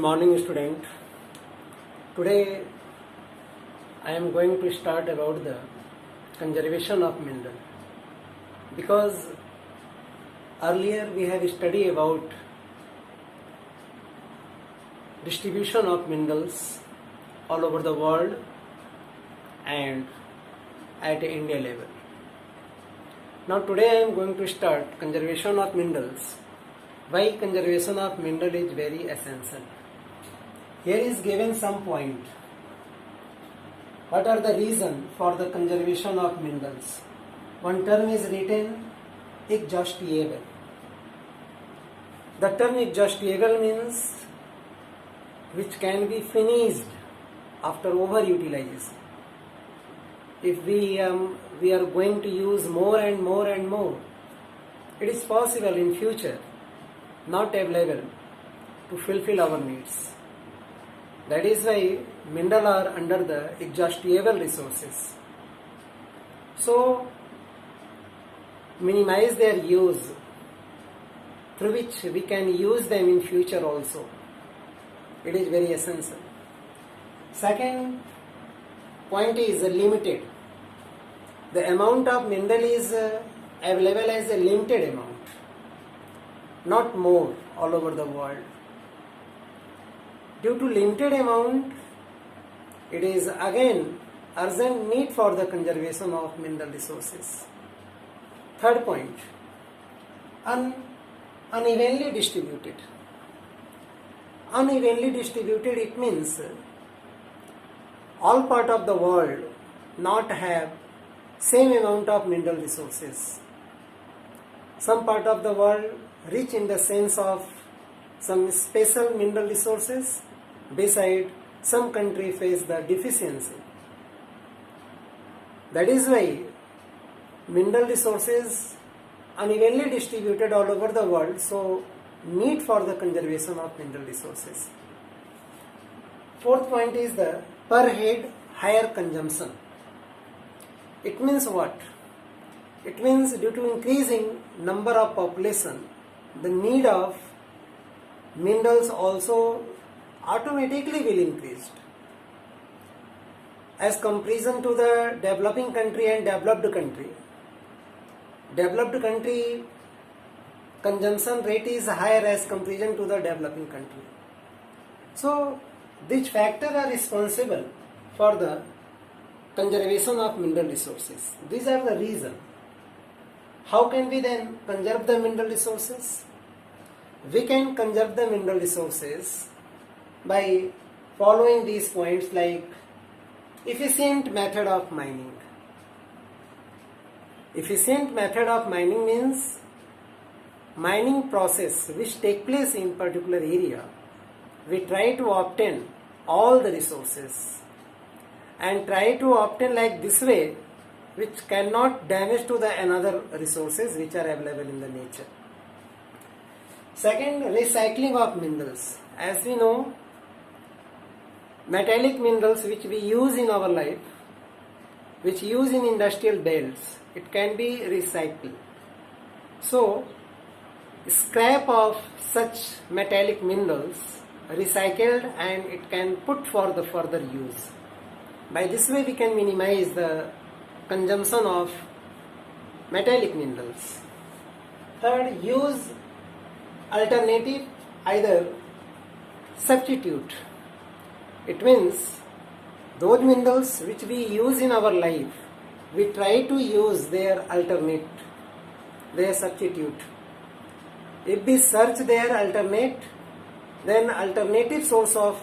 morning, student. Today I am going to start about the conservation of mineral, because earlier we have studied about distribution of minerals all over the world and at India level. Now today I am going to start conservation of minerals. Why conservation of mineral is very essential. Here is given some point. What are the reason for the conservation of minerals? One term is written exhaustible. The term exhaustible means which can be finished after overutilization. If we are going to use more and more and more, it is possible in future not available to fulfill our needs. That is why minerals are under the exhaustible resources. So minimize their use, through which we can use them in future also. It is very essential. Second point is limited. The amount of mineral is available as a limited amount, not more all over the world. Due to limited amount, it is again urgent need for the conservation of mineral resources. Third point, unevenly distributed. Unevenly distributed, it means all part of the world not have same amount of mineral resources. Some part of the world rich in the sense of some special mineral resources, beside some country face the deficiency. That is why mineral resources unevenly distributed all over the world, so need for the conservation of mineral resources. Fourth point is the per head higher consumption. It means what? It means due to increasing number of population, the need of minerals also automatically will increase. As comparison to the developing country and developed country consumption rate is higher as comparison to the developing country. So these factors are responsible for the conservation of mineral resources. These are the reasons. How can we then conserve the mineral resources? We can conserve the mineral resources by following these points, like efficient method of mining. Efficient method of mining means mining process which take place in particular area. We try to obtain all the resources and try to obtain like this way, which cannot damage to the another resources which are available in the nature. Second, recycling of minerals. As we know, metallic minerals which we use in our life, which use in industrial belts, it can be recycled. So scrap of such metallic minerals recycled and it can put for the further use. By this way we can minimize the consumption of metallic minerals. Third, use alternative, either substitute. It means those minerals which we use in our life, we try to use their alternate, their substitute. If we search their alternate, then alternative source of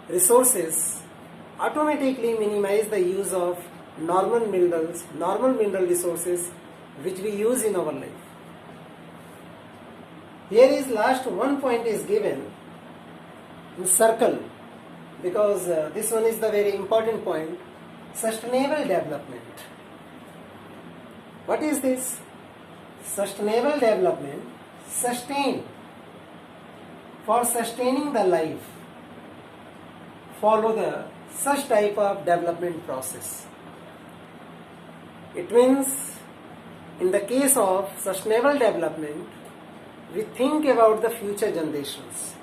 resources automatically minimize the use of normal mineral resources which we use in our life. Here is last one point is given in circle, because this one is the very important point. Sustainable development. What is this? Sustainable development. Sustain. For sustaining the life, follow the such type of development process. It means in the case of sustainable development, we think about the future generations.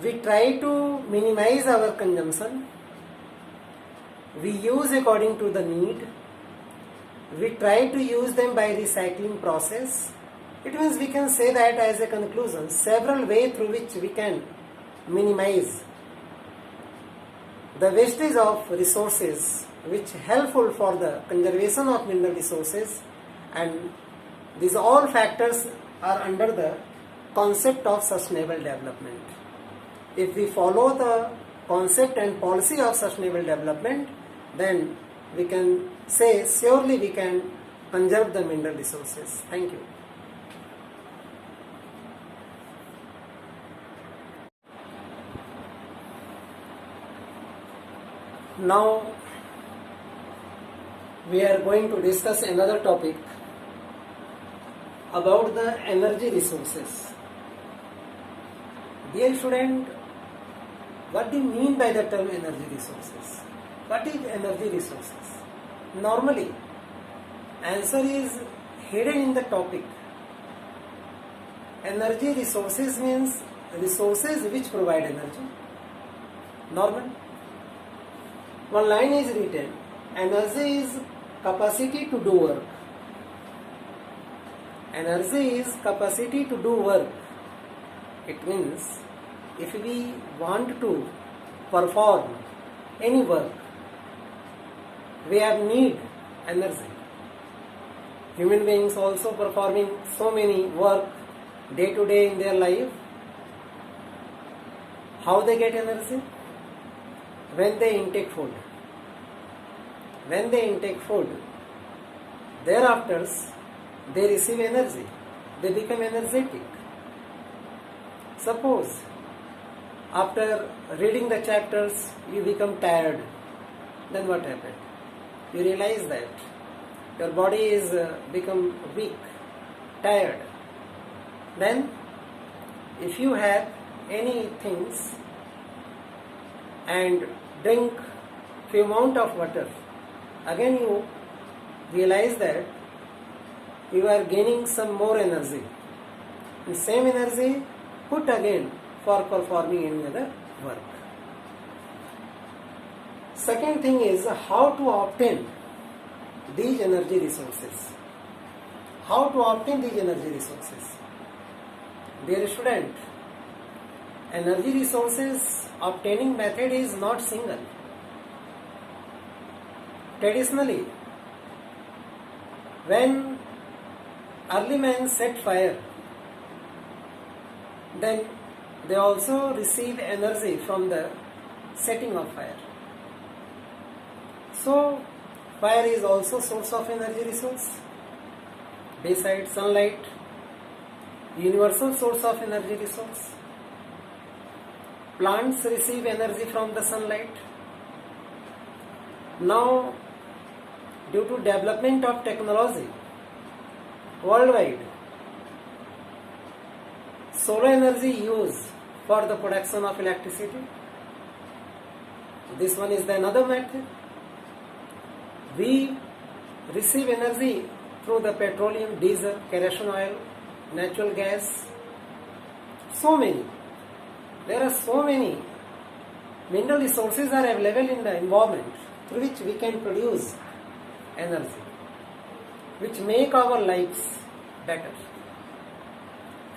We try to minimize our consumption. We use according to the need. We try to use them by recycling process. It means we can say that as a conclusion, several ways through which we can minimize the wastage of resources which helpful for the conservation of mineral resources, and these all factors are under the concept of sustainable development. If we follow the concept and policy of sustainable development, then we can say surely we can conserve the mineral resources. Thank you. Now we are going to discuss another topic about the energy resources. Dear student, what do you mean by the term energy resources? What is energy resources? Normally, answer is hidden in the topic. Energy resources means resources which provide energy. Normal. One line is written, energy is capacity to do work. Energy is capacity to do work. It means if we want to perform any work, we have need energy. Human beings also performing so many work day to day in their life. How they get energy? When they intake food. When they intake food, thereafter they receive energy. They become energetic. Suppose after reading the chapters you become tired, then what happened? You realize that your body is become weak, tired. Then if you have any things and drink few amount of water, again you realize that you are gaining some more energy. The same energy put again for performing any other work. Second thing is how to obtain these energy resources. How to obtain these energy resources? Dear student, energy resources obtaining method is not single. Traditionally, when early men set fire, then they also receive energy from the setting of fire. So, fire is also source of energy resource. Besides sunlight, universal source of energy resource. Plants receive energy from the sunlight. Now, due to development of technology worldwide, solar energy used for the production of electricity. This one is the another method. We receive energy through the petroleum, diesel, kerosene oil, natural gas. So many. There are so many mineral resources are available in the environment through which we can produce energy, which make our lives better.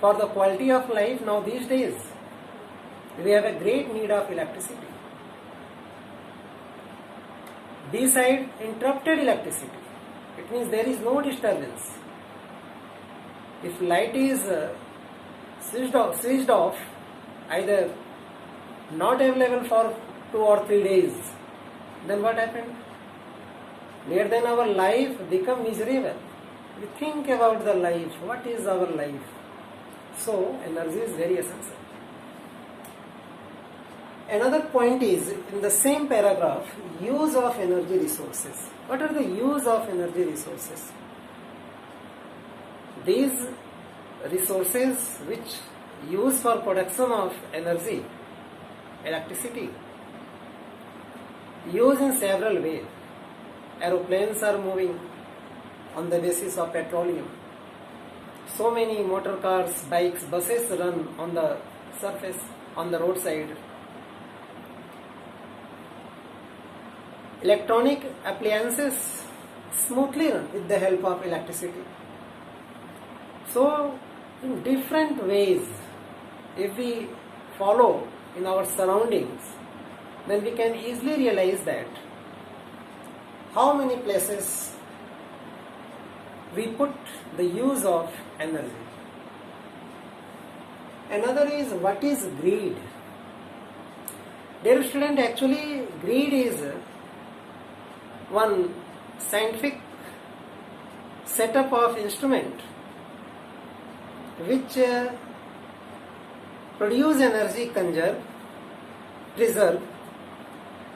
For the quality of life now these days, we have a great need of electricity. Beside interrupted electricity, it means there is no disturbance. If light is switched off, either not available for 2 or 3 days, then what happened? Later then our life become miserable. We think about the life, what is our life? So energy is very essential. Another point is in the same paragraph, use of energy resources. What are the use of energy resources? These resources which use for production of energy, electricity, use in several ways. Aeroplanes are moving on the basis of petroleum. So many motor cars, bikes, buses run on the surface. on the roadside. Electronic appliances smoothly run with the help of electricity. So, in different ways, if we follow in our surroundings, then we can easily realize that how many places we put the use of energy. Another is, what is greed? Dear student, actually greed is one scientific setup of instrument which produce energy, preserve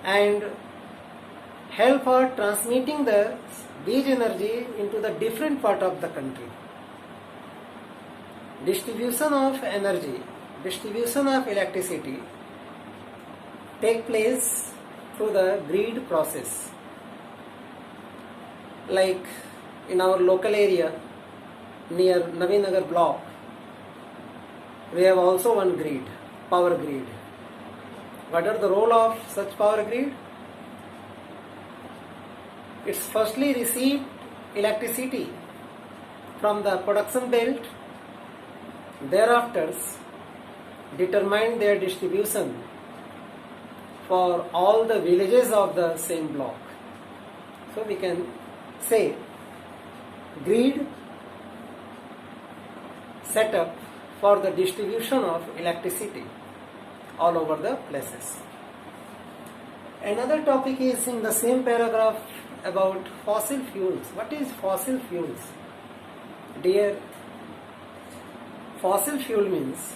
and help for transmitting these energy into the different part of the country. Distribution of energy, distribution of electricity take place through the grid process. Like in our local area near Navinagar block, we have also one grid, power grid. What are the role of such power grid? It's firstly received electricity from the production belt, thereafter determine their distribution for all the villages of the same block. So we can say grid setup for the distribution of electricity all over the places. Another topic is in the same paragraph about fossil fuels. What is fossil fuels? Dear, fossil fuel means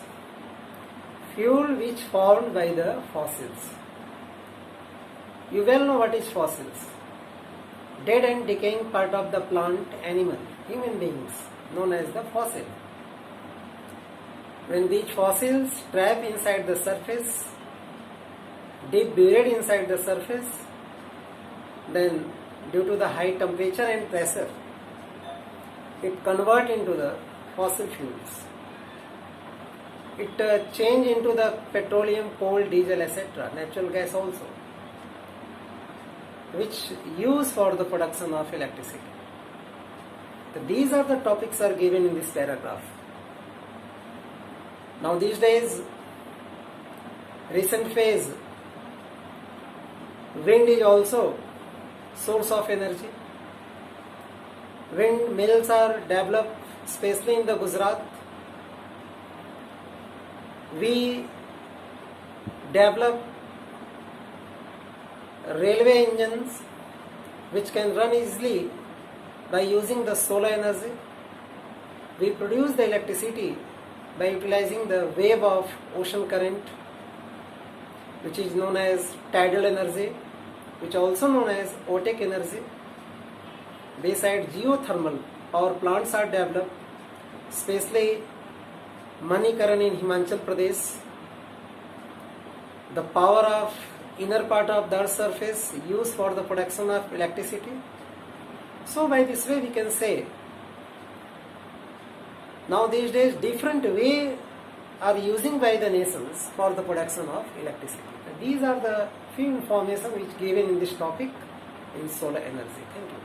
fuel which formed by the fossils. You well know what is fossils. Dead and decaying part of the plant, animal, human beings, known as the fossil. When these fossils trap inside the surface, deep buried inside the surface, then due to the high temperature and pressure, it convert into the fossil fuels. It change into the petroleum, coal, diesel, etc., natural gas also, which use for the production of electricity. So these are the topics are given in this paragraph. Now these days, recent phase, wind is also source of energy. Wind mills are developed, especially in the Gujarat. We develop railway engines which can run easily by using the solar energy. We produce the electricity by utilizing the wave of ocean current, which is known as tidal energy, which also known as otic energy. Besides, geothermal power plants are developed, especially Manikaran in Himachal Pradesh. The power of inner part of the earth's surface used for the production of electricity. So by this way we can say, now these days different way are using by the nations for the production of electricity. These are the few information which given in this topic in solar energy. Thank you.